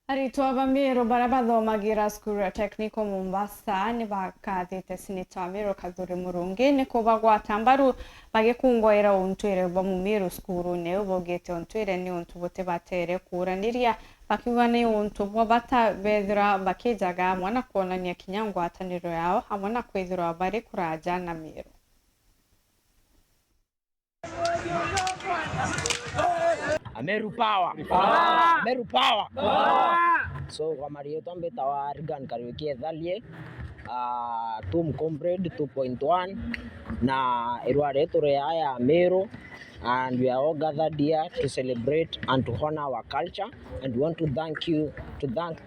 Aritwa ba MERU bara bathomagira skuru ya tekniko Mombasa nibakathite seneta wa MERU KATHURI murungi niko bagwata MBARU bagikungwira UNTUIRE ba MERU skuru ne ubogete UNTUIRE ni untu bote batere kuraniria bakiuga ni untu bwo batabethira bakijaga mwana kuonania kinyangwataniro yao hamwe na kwithirwa bari kuraja na MERU. MERU power. MERU power. So kwa Mario tombe tawa Rigan Kariuki Thalie Tum Comrade 2.1 na irware tore ya MERU, and we are all gathered here to celebrate and to honor our culture, and we want to thank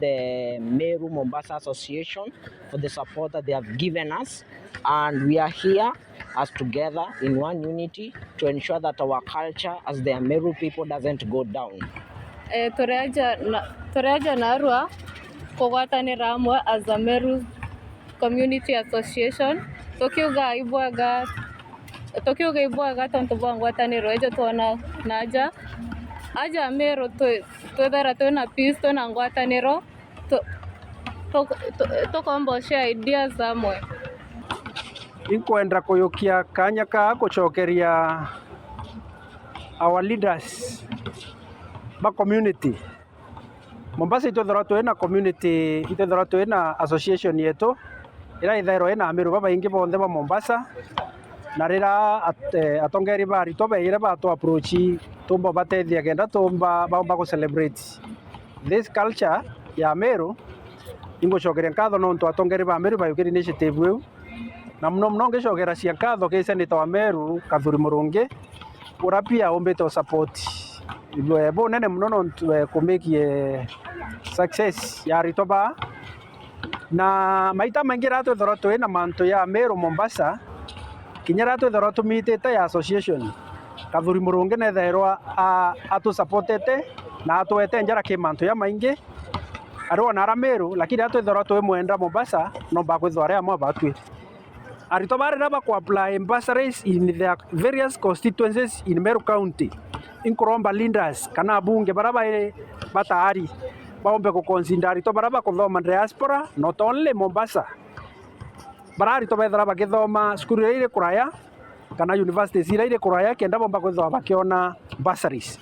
the MERU Mombasa Association for the support that they have given us, and we are here as together in one unity to ensure that our culture as the MERU people doesn't go down. Toreaja narua kugwatanira AMWE as a MERU Community Association tokiuga ibwaga tonto bwangwataniro ejo twana naja aja MERU twethera twina peace twina ngwataniro tokombo share ideas AMWE inkwenda kuyukia kanya ka gucokeria our leaders ba community Mombasa itwethera twina community itwethera twina association yetu ira ithairo ina MERU baba ingi bonthe ba Mombasa na rira atongeri ba Aritwa beire ba to approach tumba batethia kenda tumba ba go celebrate this culture ya MERU ingocokeria nkatho no ntu atongeri ba MERU bayukira initiative eu na mno ngicokera cia nkatho ke seneta wa MERU KATHURI murungi ura pia ombete support bo nene mno no kumekie success ya Aritwa ba na maita maingi ratwethera twina mantu ya MERU Mombasa kinyara twethera tumitite ya association KATHURI murungi netherwa atu supportete na atwete njara ki mantu ya maingi arwa na MERU, lakini atwethera twi mwenda Mombasa no bakwithwa ria mwa batwi Aritwa barira ba ku apply bursaries in their various constituencies in MERU County inkuromba leaders kana bunge baraba batari baombe ku consider Aritwa baraba kuthoma diaspora not only Mombasa Aritwa bethera bagithoma skuru ire kuraya kana universities ire kuraya kenda bomba kwithwa bakiona bursaries.